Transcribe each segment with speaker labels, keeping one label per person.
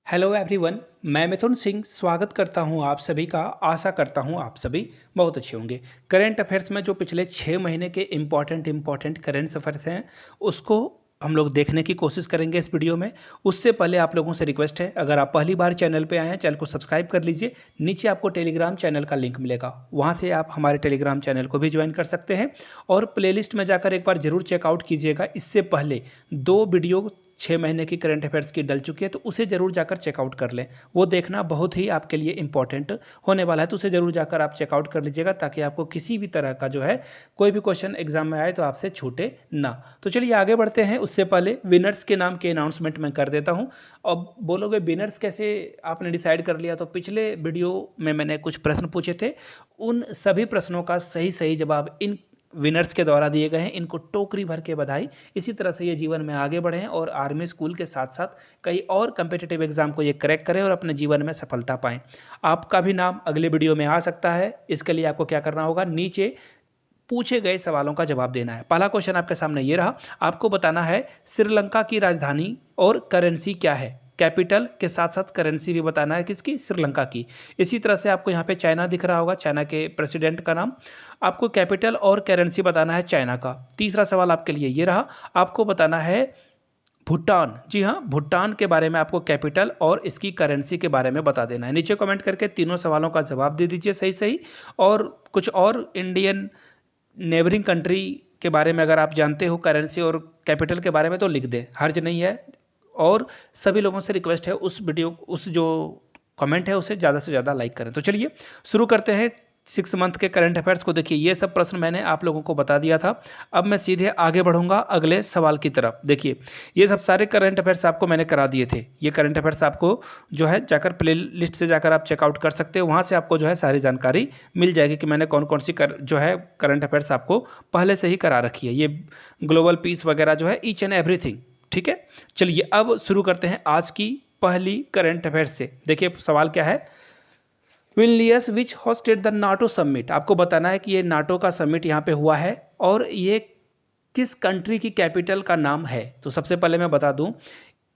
Speaker 1: Hello everyone. मैं मिथुन सिंह स्वागत करता हूं आप सभी का। आशा करता हूं आप सभी बहुत अच्छे होंगे। करंट अफेयर्स में जो पिछले 6 महीने के इम्पॉर्टेंट करंट अफेयर्स हैं उसको हम लोग देखने की कोशिश करेंगे इस वीडियो में। उससे पहले आप लोगों से रिक्वेस्ट है, अगर आप पहली बार चैनल पे आए हैं चैनल को सब्सक्राइब कर लीजिए। नीचे आपको टेलीग्राम चैनल का लिंक मिलेगा, वहाँ से आप हमारे टेलीग्राम चैनल को भी ज्वाइन कर सकते हैं। और प्लेलिस्ट में जाकर एक बार ज़रूर चेकआउट कीजिएगा। इससे पहले 2 वीडियो 6 महीने की करंट अफेयर्स की डल चुकी है, तो उसे ज़रूर जाकर चेकआउट कर लें। वो देखना बहुत ही आपके लिए इंपॉर्टेंट होने वाला है, तो उसे ज़रूर जाकर आप चेकआउट कर लीजिएगा ताकि आपको किसी भी तरह का जो है कोई भी क्वेश्चन एग्जाम में आए तो आपसे छूटे ना। तो चलिए आगे बढ़ते हैं। उससे पहले विनर्स के नाम के अनाउंसमेंट मैं कर देता हूँ। अब बोलोगे विनर्स कैसे आपने डिसाइड कर लिया, तो पिछले वीडियो में मैंने कुछ प्रश्न पूछे थे, उन सभी प्रश्नों का सही सही जवाब इन विनर्स के द्वारा दिए गए हैं। इनको टोकरी भर के बधाई। इसी तरह से ये जीवन में आगे बढ़ें और आर्मी स्कूल के साथ साथ कई और कम्पिटिटिव एग्जाम को ये क्रैक करें और अपने जीवन में सफलता पाएं। आपका भी नाम अगले वीडियो में आ सकता है। इसके लिए आपको क्या करना होगा, नीचे पूछे गए सवालों का जवाब देना है। पहला क्वेश्चन आपके सामने ये रहा, आपको बताना है श्रीलंका की राजधानी और करेंसी क्या है। कैपिटल के साथ साथ करेंसी भी बताना है, किसकी, श्रीलंका की। इसी तरह से आपको यहाँ पे चाइना दिख रहा होगा, चाइना के प्रेसिडेंट का नाम। आपको कैपिटल और करेंसी बताना है चाइना का। तीसरा सवाल आपके लिए ये रहा, आपको बताना है भूटान। जी हाँ, भूटान के बारे में आपको कैपिटल और इसकी करेंसी के बारे में बता देना है। नीचे कमेंट करके तीनों सवालों का जवाब दे दीजिए सही सही। और कुछ और इंडियन नेबरिंग कंट्री के बारे में अगर आप जानते हो करेंसी और कैपिटल के बारे में तो लिख दें, हर्ज नहीं है। और सभी लोगों से रिक्वेस्ट है, उस वीडियो उस जो कमेंट है उसे ज़्यादा से ज़्यादा लाइक करें। तो चलिए शुरू करते हैं 6 मंथ के करंट अफेयर्स को। देखिए ये सब प्रश्न मैंने आप लोगों को बता दिया था। अब मैं सीधे आगे बढ़ूंगा अगले सवाल की तरफ। देखिए ये सब सारे करंट अफेयर्स आपको मैंने करा दिए थे। ये करंट अफेयर्स आपको जो है जाकर प्ले लिस्ट से जाकर आप चेकआउट कर सकते हो, वहाँ से आपको जो है सारी जानकारी मिल जाएगी कि मैंने कौन कौन सी जो है करंट अफेयर्स आपको पहले से ही करा रखी है। ये ग्लोबल पीस वगैरह जो है ईच एंड एवरीथिंग, ठीक है। चलिए अब शुरू करते हैं आज की पहली करंट अफेयर्स से। देखिए सवाल क्या है, Vilnius which hosted the NATO summit. आपको बताना है कि ये नाटो का समिट यहाँ पे हुआ है और ये किस कंट्री की कैपिटल का नाम है। तो सबसे पहले मैं बता दूं,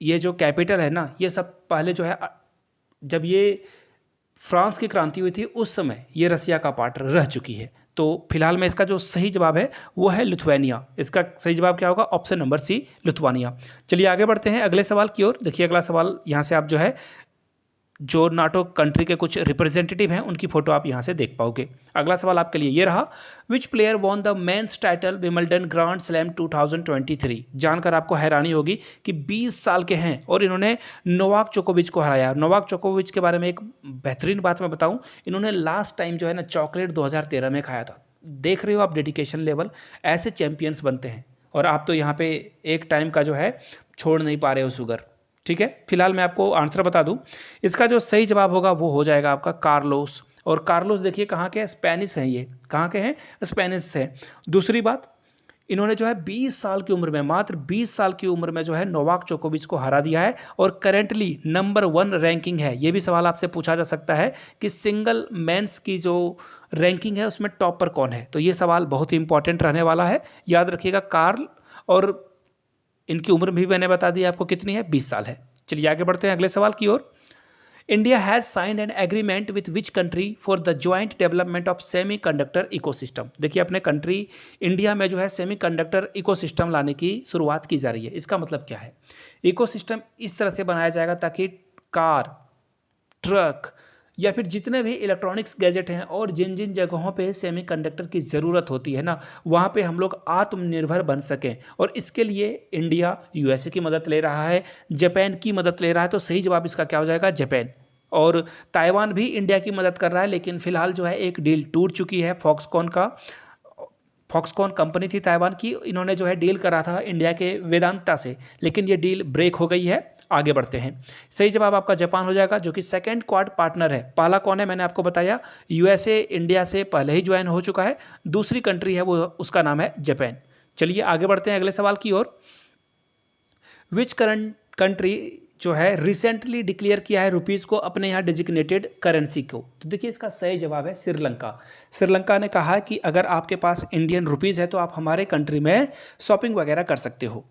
Speaker 1: ये जो कैपिटल है ना, ये सब पहले जो है जब ये फ्रांस की क्रांति हुई थी उस समय ये रसिया का पार्ट रह चुकी है। तो फिलहाल में इसका जो सही जवाब है वो है लिथुआनिया। इसका सही जवाब क्या होगा, ऑप्शन नंबर सी, लिथुआनिया। चलिए आगे बढ़ते हैं अगले सवाल की ओर। देखिए अगला सवाल यहाँ से आप जो है जो नाटो कंट्री के कुछ रिप्रेजेंटेटिव हैं उनकी फोटो आप यहां से देख पाओगे। अगला सवाल आपके लिए ये रहा, which player won the men's title Wimbledon grand slam 2023। जानकर आपको हैरानी होगी कि 20 साल के हैं और इन्होंने नोवाक जोकोविच को हराया। नोवाक जोकोविच के बारे में एक बेहतरीन बात मैं बताऊं, इन्होंने लास्ट टाइम जो है ना चॉकलेट 2013 में खाया था। देख रहे हो आप डेडिकेशन लेवल, ऐसे चैंपियंस बनते हैं। और आप तो यहाँ पे एक टाइम का जो है छोड़ नहीं पा रहे हो शुगर, ठीक है। फिलहाल मैं आपको आंसर बता दूं, इसका जो सही जवाब होगा वो हो जाएगा आपका कार्लोस। और कार्लोस देखिए कहाँ के हैं, स्पेनिश हैं। ये कहाँ के हैं, स्पेनिश से। दूसरी बात, इन्होंने जो है 20 साल की उम्र में, मात्र 20 साल की उम्र में जो है नोवाक जोकोविच को हरा दिया है और करेंटली नंबर 1 रैंकिंग है। ये भी सवाल आपसे पूछा जा सकता है कि सिंगल मेंस की जो रैंकिंग है उसमें टॉप पर कौन है। तो ये सवाल बहुत ही इंपॉर्टेंट रहने वाला है, याद रखिएगा कार्ल। और इनकी उम्र भी मैंने बता दी आपको कितनी है, 20 साल है। चलिए आगे बढ़ते हैं अगले सवाल की ओर। India has signed an agreement with which country for the joint development of semiconductor ecosystem. देखिए अपने कंट्री इंडिया में जो है सेमी कंडक्टर इकोसिस्टम लाने की शुरुआत की जा रही है। इसका मतलब क्या है, इकोसिस्टम इस तरह से बनाया जाएगा ताकि कार, ट्रक या फिर जितने भी इलेक्ट्रॉनिक्स गैजेट हैं और जिन जिन जगहों पे सेमीकंडक्टर की ज़रूरत होती है ना, वहाँ पे हम लोग आत्मनिर्भर बन सकें। और इसके लिए इंडिया यूएसए की मदद ले रहा है, जापान की मदद ले रहा है। तो सही जवाब इसका क्या हो जाएगा, जापान। और ताइवान भी इंडिया की मदद कर रहा है, लेकिन फिलहाल जो है एक डील टूट चुकी है फॉक्सकॉन का। फॉक्सकॉन कंपनी थी ताइवान की, इन्होंने जो है डील करा था इंडिया के वेदांता से, लेकिन ये डील ब्रेक हो गई है। आगे बढ़ते हैं। सही जवाब आपका जापान हो जाएगा, जो कि सेकंड क्वाड पार्टनर है। पहला कौन है मैंने आपको बताया, यूएसए इंडिया से पहले ही ज्वाइन हो चुका है। दूसरी कंट्री है वो, उसका नाम है जापान। चलिए आगे बढ़ते हैं अगले सवाल की ओर। विच करंट कंट्री जो है रिसेंटली डिक्लेयर किया है रुपीज़ को अपने यहाँ डेजिग्नेटेड करेंसी को। तो देखिए इसका सही जवाब है श्रीलंका। श्रीलंका ने कहा कि अगर आपके पास इंडियन रुपीज़ है तो आप हमारे कंट्री में शॉपिंग वगैरह कर सकते हो।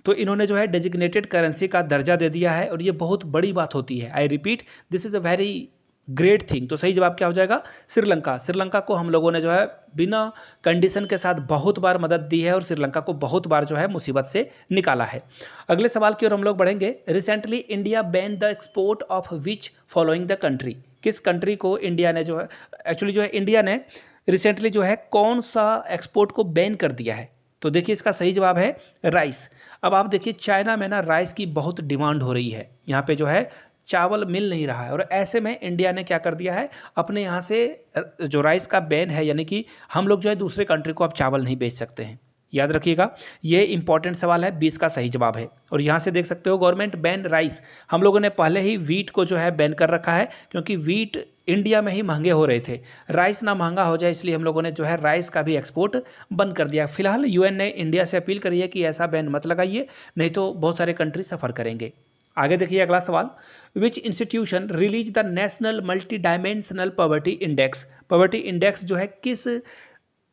Speaker 1: तो इन्होंने जो है डेजिग्नेटेड करेंसी का दर्जा दे दिया है और ये बहुत बड़ी बात होती है। I repeat, this is a very great thing. तो सही जवाब क्या हो जाएगा? श्रीलंका। श्रीलंका को हम लोगों ने जो है बिना कंडीशन के साथ बहुत बार मदद दी है और श्रीलंका को बहुत बार जो है मुसीबत से निकाला है। अगले सवाल की ओर हम लोग बढ़ेंगे। Recently India ban the export of which following the country. किस कंट्री को इंडिया ने जो है, एक्चुअली जो है इंडिया ने रिसेंटली जो है कौन सा एक्सपोर्ट को बैन कर दिया है? तो देखिए इसका सही जवाब है राइस। अब आप देखिए चाइना में ना राइस की बहुत डिमांड हो रही है, यहाँ पे जो है चावल मिल नहीं रहा है और ऐसे में इंडिया ने क्या कर दिया है, अपने यहाँ से जो राइस का बैन है, यानी कि हम लोग जो है दूसरे कंट्री को अब चावल नहीं बेच सकते हैं। याद रखिएगा, ये इंपॉर्टेंट सवाल है, 20 का सही जवाब है। और यहाँ से देख सकते हो गवर्नमेंट बैन राइस। हम लोगों ने पहले ही वीट को जो है बैन कर रखा है, क्योंकि वीट इंडिया में ही महंगे हो रहे थे, राइस ना महंगा हो जाए, इसलिए हम लोगों ने जो है राइस का भी एक्सपोर्ट बंद कर दिया। फिलहाल यूएन ने इंडिया से अपील करी है कि ऐसा बैन मत लगाइए, नहीं तो बहुत सारे कंट्री सफ़र करेंगे। आगे देखिए अगला सवाल। विच institution release the national multi dimensional poverty index. Poverty index जो है किस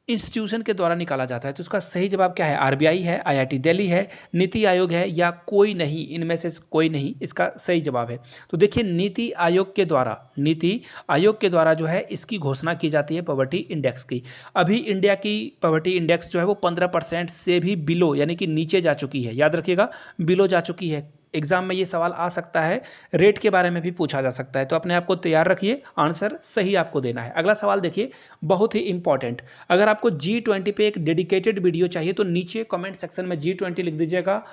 Speaker 1: इंस्टीट्यूशन के द्वारा निकाला जाता है? तो उसका सही जवाब क्या है? आरबीआई है, आईआईटी दिल्ली है, नीति आयोग है, या कोई नहीं, इनमें से कोई नहीं इसका सही जवाब है। तो देखिए नीति आयोग के द्वारा जो है इसकी घोषणा की जाती है पॉवर्टी इंडेक्स की। अभी इंडिया की पॉवर्टी इंडेक्स जो है वो 15% से भी बिलो, यानी कि नीचे जा चुकी है। याद रखिएगा, बिलो जा चुकी है। एग्जाम में ये सवाल आ सकता है, रेट के बारे में भी पूछा जा सकता है, तो अपने आप को तैयार रखिए, आंसर सही आपको देना है। अगला सवाल देखिए, बहुत ही इंपॉर्टेंट। अगर आपको G20 पे एक डेडिकेटेड वीडियो चाहिए तो नीचे कमेंट सेक्शन में G20 लिख दीजिएगा।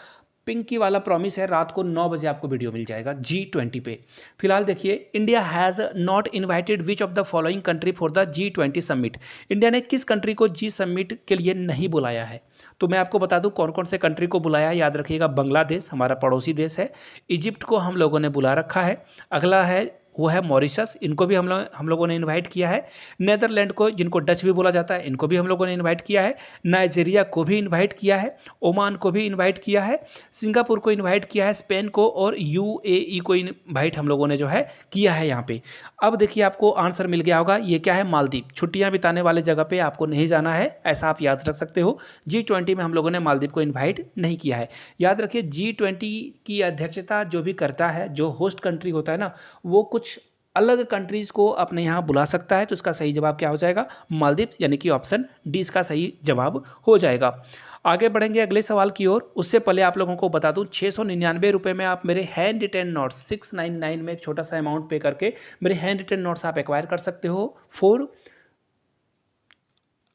Speaker 1: पिंकी वाला प्रॉमिस है, रात को 9 बजे आपको वीडियो मिल जाएगा G20 पे। फिलहाल देखिए, India has not invited which of the following country for the G20 summit. India ने किस कंट्री को जी समिट के लिए नहीं बुलाया है? तो मैं आपको बता दूं कौन कौन से कंट्री को बुलाया है। याद रखिएगा, बांग्लादेश हमारा पड़ोसी देश है, इजिप्ट को हम लोगों ने बुला रखा है, अगला है वो है मॉरिशस, इनको भी हम लोगों ने इनवाइट किया है, नेदरलैंड को जिनको डच भी बोला जाता है, इनको भी हम लोगों ने इनवाइट किया है, नाइजीरिया को भी इनवाइट किया है, ओमान को भी इनवाइट किया है, सिंगापुर को इनवाइट किया है, स्पेन को, और यूएई को इनवाइट हम लोगों ने जो है किया है यहाँ पे। अब देखिए आपको आंसर मिल गया होगा, ये क्या है? मालदीव। छुट्टियाँ बिताने वाले जगह पे आपको नहीं जाना है, ऐसा आप याद रख सकते हो। G20 में हम लोगों ने मालदीव को इन्वाइट नहीं किया है। याद रखिए, G20 की अध्यक्षता जो भी करता है, जो होस्ट कंट्री होता है ना, वो कुछ अलग कंट्रीज़ को अपने यहाँ बुला सकता है। तो इसका सही जवाब क्या हो जाएगा? मालदीव, यानी कि ऑप्शन डी इसका सही जवाब हो जाएगा। आगे बढ़ेंगे अगले सवाल की ओर। उससे पहले आप लोगों को बता दूं, 699 रुपये में आप मेरे हैंड रिटेन नोट्स 699 में एक छोटा सा अमाउंट पे करके मेरे हैंड रिटेन नोट्स आप एक्वायर कर सकते हो फॉर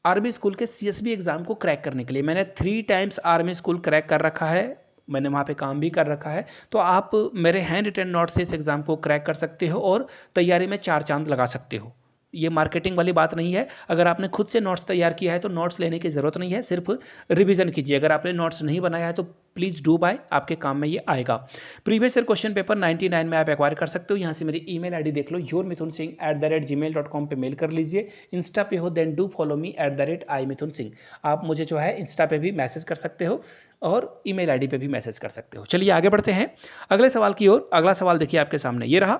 Speaker 1: आर्मी स्कूल के सीएसबी एग्ज़ाम को क्रैक करने के लिए। मैंने 3 टाइम्स आर्मी स्कूल क्रैक कर रखा है, मैंने वहाँ पे काम भी कर रखा है, तो आप मेरे हैंड रिटेन नोट से इस एग्ज़ाम को क्रैक कर सकते हो और तैयारी में 4 चांद लगा सकते हो। ये मार्केटिंग वाली बात नहीं है। अगर आपने खुद से नोट्स तैयार किया है तो नोट्स लेने की ज़रूरत नहीं है, सिर्फ रिवीजन कीजिए। अगर आपने नोट्स नहीं बनाया है तो प्लीज़ डू बाय, आपके काम में ये आएगा। प्रीवियस ईयर क्वेश्चन पेपर 99 में आप एक्वायर कर सकते हो। यहाँ से मेरी ईमेल आईडी देख लो, yourmithunsingh@gmail.com पे मेल कर लीजिए। इंस्टा पे हो then do follow me @imithunsingh। आप मुझे जो है इंस्टा पे भी मैसेज कर सकते हो और ईमेल आईडी पे भी मैसेज कर सकते हो। चलिए आगे बढ़ते हैं अगले सवाल की ओर। अगला सवाल देखिए आपके सामने ये रहा।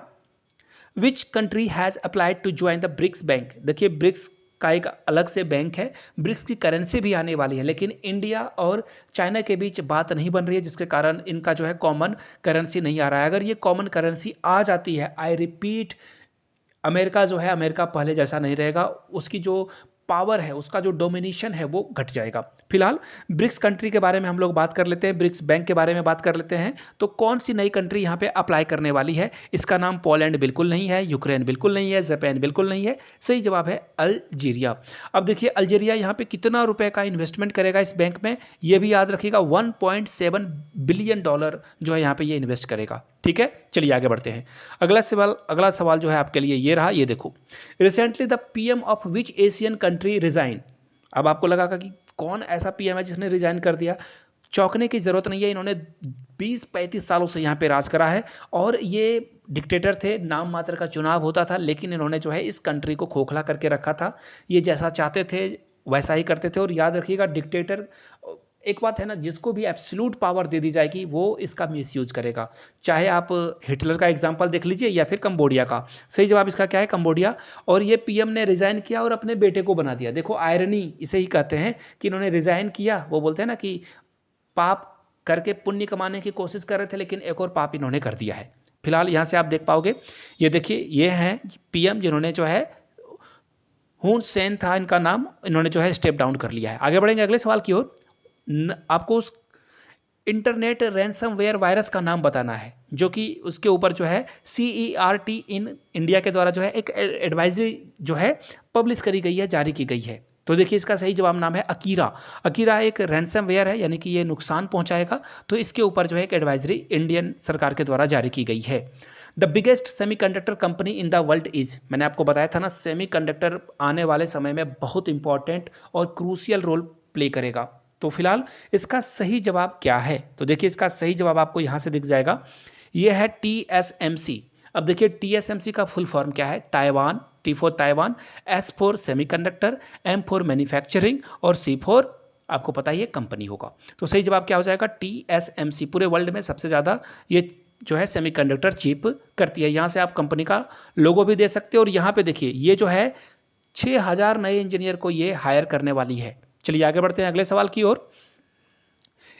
Speaker 1: Which country has applied to join the BRICS bank. देखिए ब्रिक्स का एक अलग से बैंक है, ब्रिक्स की करेंसी भी आने वाली है, लेकिन इंडिया और चाइना के बीच बात नहीं बन रही है, जिसके कारण इनका जो है कॉमन करेंसी नहीं आ रहा है। अगर ये कॉमन करेंसी आ जाती है, आई रिपीट, अमेरिका जो है, अमेरिका पहले जैसा नहीं रहेगा, उसकी जो पावर है, उसका जो डोमिनेशन है वो घट जाएगा। फिलहाल ब्रिक्स कंट्री के बारे में हम लोग बात कर लेते हैं, ब्रिक्स बैंक के बारे में बात कर लेते हैं। तो कौन सी नई कंट्री यहाँ पे अप्लाई करने वाली है? इसका नाम पोलैंड बिल्कुल नहीं है, यूक्रेन बिल्कुल नहीं है, जापान बिल्कुल नहीं है, सही जवाब है अल्जीरिया। अब देखिए अल्जीरिया यहाँ पे कितना रुपए का इन्वेस्टमेंट करेगा इस बैंक में, ये भी याद रखिएगा, $1.7 बिलियन जो है यहाँ पे ये इन्वेस्ट करेगा। ठीक है, चलिए आगे बढ़ते हैं। अगला सवाल जो है आपके लिए ये रहा, ये देखो। Recently the PM of which Asian country resign. अब आपको लगा कि कौन ऐसा पीएम है जिसने रिजाइन कर दिया? चौंकने की ज़रूरत नहीं है, इन्होंने 20-35 सालों से यहाँ पे राज करा है और ये डिक्टेटर थे, नाम मात्र का चुनाव होता था, लेकिन इन्होंने जो है इस कंट्री को खोखला करके रखा था। ये जैसा चाहते थे वैसा ही करते थे। और याद रखिएगा, डिक्टेटर, एक बात है ना, जिसको भी एब्सोल्यूट पावर दे दी जाएगी वो इसका मिसयूज करेगा। चाहे आप हिटलर का एग्जांपल देख लीजिए या फिर कंबोडिया का। सही जवाब इसका क्या है? कंबोडिया। और ये पीएम ने रिजाइन किया और अपने बेटे को बना दिया। देखो आयरनी इसे ही कहते हैं कि इन्होंने रिजाइन किया, वो बोलते हैं ना कि पाप करके पुण्य कमाने की कोशिश कर रहे थे, लेकिन एक और पाप इन्होंने कर दिया है। फिलहाल यहाँ से आप देख पाओगे, ये देखिए ये हैं पीएम जिन्होंने जो है हुन सेन था इनका नाम, इन्होंने जो है स्टेप डाउन कर लिया है। आगे बढ़ेंगे अगले सवाल की ओर। आपको उस इंटरनेट रैंसमवेयर वायरस का नाम बताना है जो कि उसके ऊपर जो है CERT इन इंडिया के द्वारा जो है एक एडवाइजरी जो है पब्लिश करी गई है, जारी की गई है। तो देखिए इसका सही जवाब नाम है अकीरा। अकीरा एक रैंसमवेयर है, यानी कि ये नुकसान पहुंचाएगा, तो इसके ऊपर जो है एक एडवाइजरी इंडियन सरकार के द्वारा जारी की गई है। The biggest semiconductor company in the world is, मैंने आपको बताया था ना, सेमीकंडक्टर आने वाले समय में बहुत इंपॉर्टेंट और क्रूशियल रोल प्ले करेगा। तो फिलहाल इसका सही जवाब क्या है? तो देखिए इसका सही जवाब आपको यहाँ से दिख जाएगा, ये है TSMC। अब देखिए TSMC का फुल फॉर्म क्या है? Taiwan, T for Taiwan, S for semiconductor, M for manufacturing और C फॉर आपको पता ही है कंपनी होगा। तो सही जवाब क्या हो जाएगा? TSMC। पूरे वर्ल्ड में सबसे ज़्यादा ये जो है सेमीकंडक्टर चिप करती है। यहाँ से आप कंपनी का लोगो भी दे सकते हो, और यहाँ पे देखिए ये जो है 6000 नए इंजीनियर को ये हायर करने वाली है। चलिए आगे बढ़ते हैं अगले सवाल की ओर।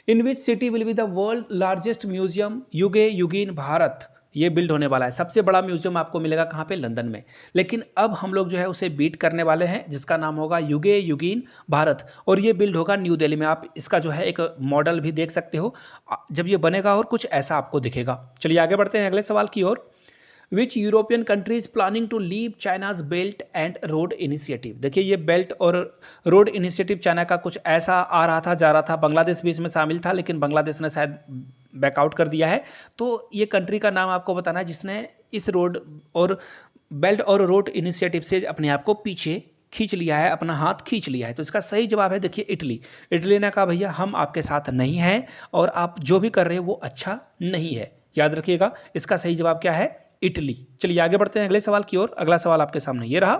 Speaker 1: In which city will be the world largest museum Yuge Yugeen Bharat, ये बिल्ड होने वाला है। सबसे बड़ा म्यूजियम आपको मिलेगा कहाँ पे? लंदन में। लेकिन अब हम लोग जो है उसे बीट करने वाले हैं, जिसका नाम होगा युगे युगीन भारत, और ये बिल्ड होगा न्यू दिल्ली में। आप इसका जो है एक मॉडल भी देख सकते हो जब ये बनेगा, और कुछ ऐसा आपको दिखेगा। चलिए आगे बढ़ते हैं अगले सवाल की ओर। Which European country is planning to leave China's belt and road initiative. देखिए ये बेल्ट और रोड इनिशिएटिव चाइना का कुछ ऐसा आ रहा था, जा रहा था। बांग्लादेश भी इसमें शामिल था, लेकिन बांग्लादेश ने शायद बैकआउट कर दिया है। तो ये कंट्री का नाम आपको बताना है जिसने इस रोड और बेल्ट और रोड इनिशिएटिव से अपने आप को पीछे खींच लिया है, अपना हाथ खींच लिया है। तो इसका सही जवाब है देखिए इटली। इटली ने कहा भैया हम आपके साथ नहीं हैं, और आप जो भी कर रहे हैं वो अच्छा नहीं है। याद रखिएगा इसका सही जवाब क्या है? इटली। चलिए आगे बढ़ते हैं अगले सवाल की ओर। अगला सवाल आपके सामने ये रहा,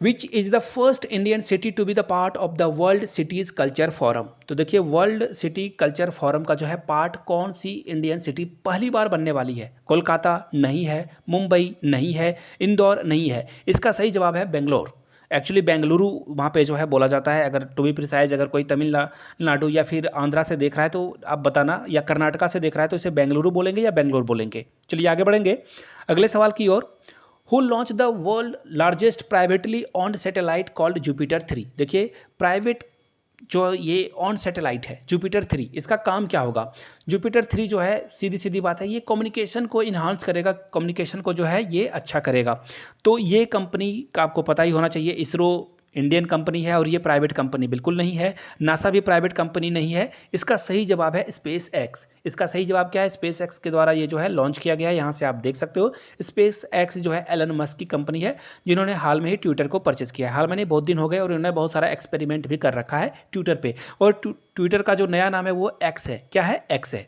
Speaker 1: which is the first Indian city to be the part of the world cities culture forum. तो देखिए वर्ल्ड सिटी कल्चर फोरम का जो है पार्ट कौन सी इंडियन सिटी पहली बार बनने वाली है? कोलकाता नहीं है, मुंबई नहीं है, इंदौर नहीं है। इसका सही जवाब है बेंगलोर। एक्चुअली बेंगलुरु वहाँ पे जो है बोला जाता है। अगर टू बी प्रिसाइज, अगर कोई तमिलनाडु या फिर आंध्रा से देख रहा है तो आप बताना, या कर्नाटका से देख रहा है तो इसे बेंगलुरु बोलेंगे या बेंगलोर बोलेंगे। चलिए आगे बढ़ेंगे अगले सवाल की ओर। Who launch the world largest privately owned satellite called Jupiter 3। देखिए प्राइवेट जो ये ऑन सैटेलाइट है जुपिटर 3, इसका काम क्या होगा? जुपिटर 3 जो है सीधी सीधी बात है, ये कम्युनिकेशन को इन्हांस करेगा, कम्युनिकेशन को जो है ये अच्छा करेगा। तो ये कंपनी का आपको पता ही होना चाहिए, इसरो इंडियन कंपनी है और ये प्राइवेट कंपनी बिल्कुल नहीं है। नासा भी प्राइवेट कंपनी नहीं है। इसका सही जवाब है स्पेस एक्स। इसका सही जवाब क्या है? स्पेस एक्स के द्वारा ये जो है लॉन्च किया गया है। यहाँ से आप देख सकते हो स्पेस एक्स जो है एलन मस्क की कंपनी है, जिन्होंने हाल में ही ट्विटर को परचेज किया है। हाल में नहीं, बहुत दिन हो गए, और उन्होंने बहुत सारा एक्सपेरिमेंट भी कर रखा है ट्विटर पे। और ट्विटर का जो नया नाम है वो एक्स है। क्या है? एक्स है।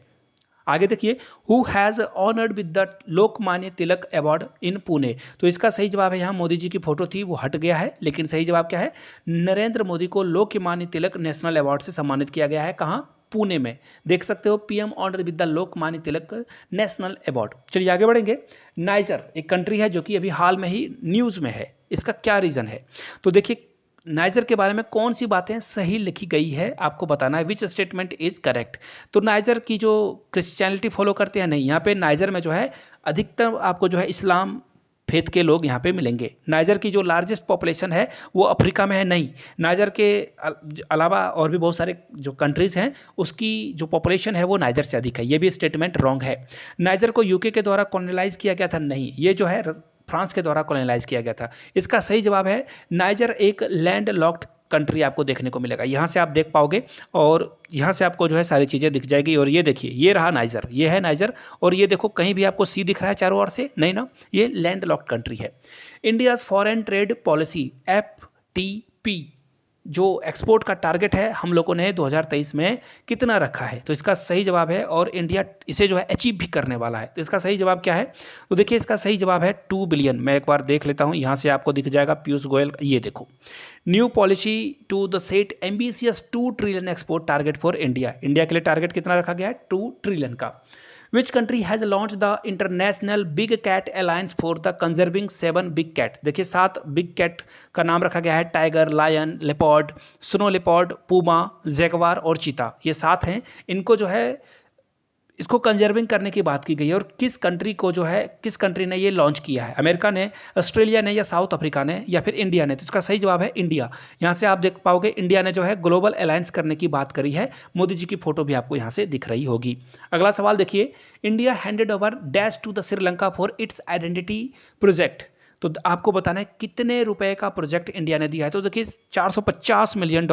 Speaker 1: आगे देखिए, who has honoured with the Lokmanya Tilak award in Pune. तो इसका सही जवाब है, यहाँ मोदी जी की फोटो थी वो हट गया है, लेकिन सही जवाब क्या है? नरेंद्र मोदी को लोकमान्य तिलक नेशनल अवार्ड से सम्मानित किया गया है। कहाँ? पुणे में। देख सकते हो PM honoured with the Lokmanya Tilak national award. चलिए आगे बढ़ेंगे। नाइजर एक कंट्री है जो कि अभी हाल में ही न्यूज़ में है। इसका क्या रीज़न है? तो देखिए नाइजर के बारे में कौन सी बातें सही लिखी गई है आपको बताना है। Which statement is correct. तो नाइजर की जो क्रिश्चियनिटी फॉलो करते हैं, नहीं, यहाँ पे नाइजर में जो है अधिकतर आपको जो है इस्लाम फेथ के लोग यहाँ पे मिलेंगे। नाइजर की जो लार्जेस्ट पॉपुलेशन है वो अफ्रीका में है, नहीं। नाइजर के अलावा और भी बहुत सारे जो कंट्रीज़ हैं उसकी जो पॉपुलेशन है वो नाइजर से अधिक है। ये भी स्टेटमेंट रॉन्ग है। नाइजर को यूके के द्वारा कॉलोनाइज किया गया था, नहीं, ये जो है फ्रांस के द्वारा कॉलोनाइज किया गया था। इसका सही जवाब है नाइजर एक लैंड लॉक्ड कंट्री आपको देखने को मिलेगा। यहाँ से आप देख पाओगे और यहाँ से आपको जो है सारी चीज़ें दिख जाएगी। और ये देखिए ये रहा नाइजर, ये है नाइजर। और ये देखो कहीं भी आपको सी दिख रहा है चारों ओर से? नहीं ना, ये लैंड लॉक्ड कंट्री है। India's foreign trade policy FTP जो एक्सपोर्ट का टारगेट है हम लोगों ने 2023 में कितना रखा है? तो इसका सही जवाब है, और इंडिया इसे जो है अचीव भी करने वाला है। तो इसका सही जवाब क्या है? तो देखिए इसका सही जवाब है 2 बिलियन। मैं एक बार देख लेता हूँ, यहाँ से आपको दिख जाएगा पीयूष गोयल। ये देखो, new policy to the set ambitious 2 trillion export target for India. India के लिए टारगेट कितना रखा गया है? 2 ट्रिलियन का। Which country has launch the international big cat alliance for the conserving 7 big cat. देखिए 7 बिग कैट का नाम रखा गया है, tiger, lion, leopard, leopard, snow leopard, puma, jaguar और चीता, ये 7 हैं। इनको जो है इसको कंजर्विंग करने की बात की गई है। और किस कंट्री को जो है, किस कंट्री ने ये लॉन्च किया है? अमेरिका ने, ऑस्ट्रेलिया ने, या साउथ अफ्रीका ने, या फिर इंडिया ने? तो इसका सही जवाब है इंडिया। यहाँ से आप देख पाओगे इंडिया ने जो है ग्लोबल अलायंस करने की बात करी है। मोदी जी की फोटो भी आपको यहाँ से दिख रही होगी। अगला सवाल देखिए, India handed over dash to the Sri Lanka for its identity project. तो आपको बताना है कितने रुपए का प्रोजेक्ट इंडिया ने दिया है। तो देखिए $450 मिलियन,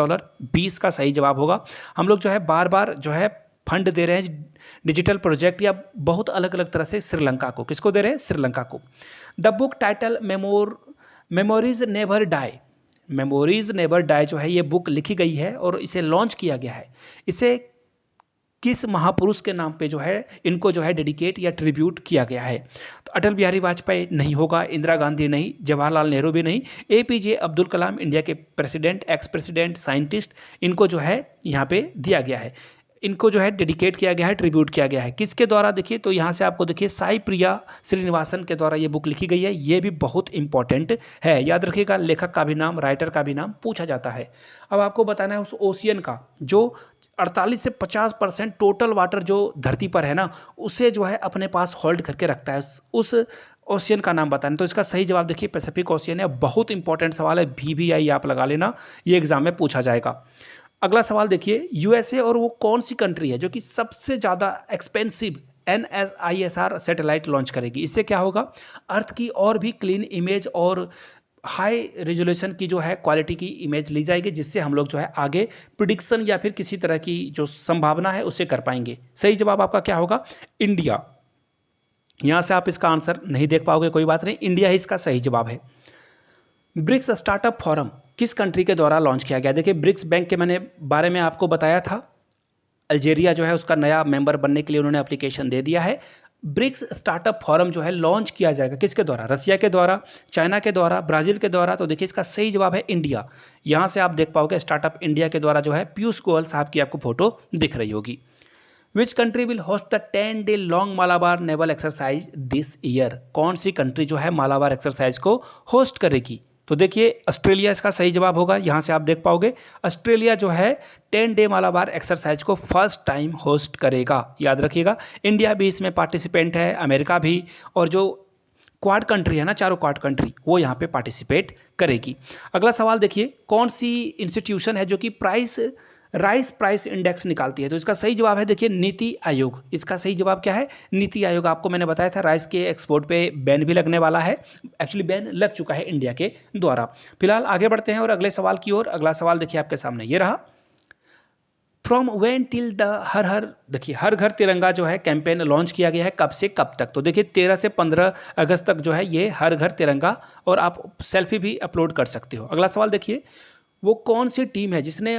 Speaker 1: 20 का सही जवाब होगा। हम लोग जो है बार बार जो है फंड दे रहे हैं डिजिटल प्रोजेक्ट या बहुत अलग अलग तरह से श्रीलंका को। किसको दे रहे हैं? श्रीलंका को। The book title memories never die, memories never die जो है ये बुक लिखी गई है और इसे लॉन्च किया गया है। इसे किस महापुरुष के नाम पे जो है इनको जो है डेडिकेट या ट्रिब्यूट किया गया है? तो अटल बिहारी वाजपेयी नहीं होगा, इंदिरा गांधी नहीं, जवाहरलाल नेहरू भी नहीं, एपीजे अब्दुल कलाम इंडिया के प्रेसिडेंट, एक्स प्रेसिडेंट, साइंटिस्ट, इनको जो है यहाँ पे दिया गया है, इनको जो है डेडिकेट किया गया है, ट्रिब्यूट किया गया है। किसके द्वारा? देखिए तो यहाँ से आपको देखिए साई प्रिया श्रीनिवासन के द्वारा ये बुक लिखी गई है। ये भी बहुत इंपॉर्टेंट है, याद रखिएगा। लेखक का भी नाम, राइटर का भी नाम पूछा जाता है। अब आपको बताना है उस ओशियन का जो 48 से 50% टोटल वाटर जो धरती पर है ना, उसे जो है अपने पास होल्ड करके रखता है। उस ओशियन का नाम बताना। तो इसका सही जवाब देखिए पैसिफिक ओशियन है। बहुत इंपॉर्टेंट सवाल है, VVI आप लगा लेना, ये एग्जाम में पूछा जाएगा। अगला सवाल देखिए, यूएसए और वो कौन सी कंट्री है जो कि सबसे ज़्यादा एक्सपेंसिव NSISR सैटेलाइट लॉन्च करेगी? इससे क्या होगा? अर्थ की और भी क्लीन इमेज और हाई रेजोल्यूशन की जो है क्वालिटी की इमेज ली जाएगी, जिससे हम लोग जो है आगे प्रिडिक्शन या फिर किसी तरह की जो संभावना है उसे कर पाएंगे। सही जवाब आपका क्या होगा? इंडिया। यहाँ से आप इसका आंसर नहीं देख पाओगे, कोई बात नहीं, इंडिया ही इसका सही जवाब है। ब्रिक्स स्टार्टअप फोरम किस कंट्री के द्वारा लॉन्च किया गया? देखिए ब्रिक्स बैंक के मैंने बारे में आपको बताया था। अल्जेरिया जो है उसका नया मेंबर बनने के लिए उन्होंने एप्लीकेशन दे दिया है। ब्रिक्स स्टार्टअप फोरम जो है लॉन्च किया जाएगा किसके द्वारा? रसिया के द्वारा, चाइना के द्वारा, ब्राज़ील के द्वारा। तो देखिए इसका सही जवाब है इंडिया। यहाँ से आप देख पाओगे स्टार्टअप इंडिया के द्वारा जो है पीयूष गोयल साहब की आपको फोटो दिख रही होगी। Which country will host the 10 day long Malabar naval exercise this year? कौन सी कंट्री जो है मालाबार एक्सरसाइज को होस्ट करेगी? तो देखिए ऑस्ट्रेलिया इसका सही जवाब होगा। यहाँ से आप देख पाओगे ऑस्ट्रेलिया जो है 10 डे मालाबार एक्सरसाइज को फर्स्ट टाइम होस्ट करेगा, याद रखिएगा। इंडिया भी इसमें पार्टिसिपेंट है, अमेरिका भी, और जो क्वाड कंट्री है ना, चारों क्वाड कंट्री, वो यहाँ पे पार्टिसिपेट करेगी। अगला सवाल देखिए, कौन सी इंस्टीट्यूशन है जो कि राइस प्राइस इंडेक्स निकालती है? तो इसका सही जवाब है देखिए नीति आयोग। इसका सही जवाब क्या है? नीति आयोग। आपको मैंने बताया था राइस के एक्सपोर्ट पे बैन भी लगने वाला है, एक्चुअली बैन लग चुका है इंडिया के द्वारा। फिलहाल आगे बढ़ते हैं और अगले सवाल की ओर। अगला सवाल देखिए आपके सामने ये रहा, फ्रॉम व्हेन टिल द देखिए हर घर तिरंगा जो है कैंपेन लॉन्च किया गया है, कब से कब तक? तो देखिए 13 से 15 अगस्त तक जो है ये हर घर तिरंगा, और आप सेल्फी भी अपलोड कर सकते हो। अगला सवाल देखिए, वो कौन सी टीम है जिसने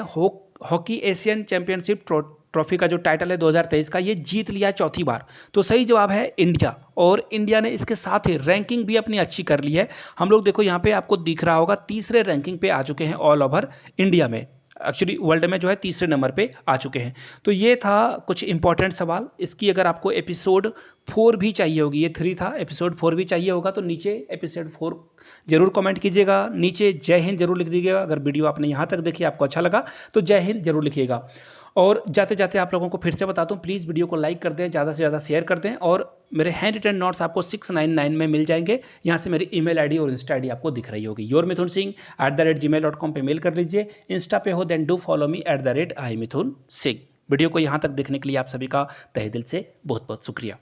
Speaker 1: हॉकी एशियन चैंपियनशिप ट्रॉफी का जो टाइटल है 2023 का, ये जीत लिया चौथी बार? तो सही जवाब है इंडिया। और इंडिया ने इसके साथ ही रैंकिंग भी अपनी अच्छी कर ली है। हम लोग देखो यहाँ पे आपको दिख रहा होगा तीसरे रैंकिंग पे आ चुके हैं ऑल ओवर इंडिया में, एक्चुअली वर्ल्ड में जो है तीसरे नंबर पे आ चुके हैं। तो ये था कुछ इंपॉर्टेंट सवाल। इसकी अगर आपको एपिसोड 4 भी चाहिए होगी, ये 3 था, एपिसोड 4 भी चाहिए होगा तो नीचे एपिसोड 4 जरूर कमेंट कीजिएगा, नीचे जय हिंद जरूर लिख दीजिएगा। अगर वीडियो आपने यहाँ तक देखी, आपको अच्छा लगा तो जय हिंद जरूर लिखिएगा। और जाते जाते आप लोगों को फिर से बताता हूँ, प्लीज़ वीडियो को लाइक कर दें, ज़्यादा से ज़्यादा शेयर कर दें, और मेरे हैंड रिटन नोट्स आपको 699 में मिल जाएंगे। यहाँ से मेरी ईमेल आईडी और इंस्टा आईडी आपको दिख रही होगी। yourmithunsingh@gmail.com पे मेल कर लीजिए। इंस्टा पे हो then do follow me @iMithunSingh। Video को यहाँ तक देखने के लिए आप सभी का तहे दिल से बहुत बहुत शुक्रिया।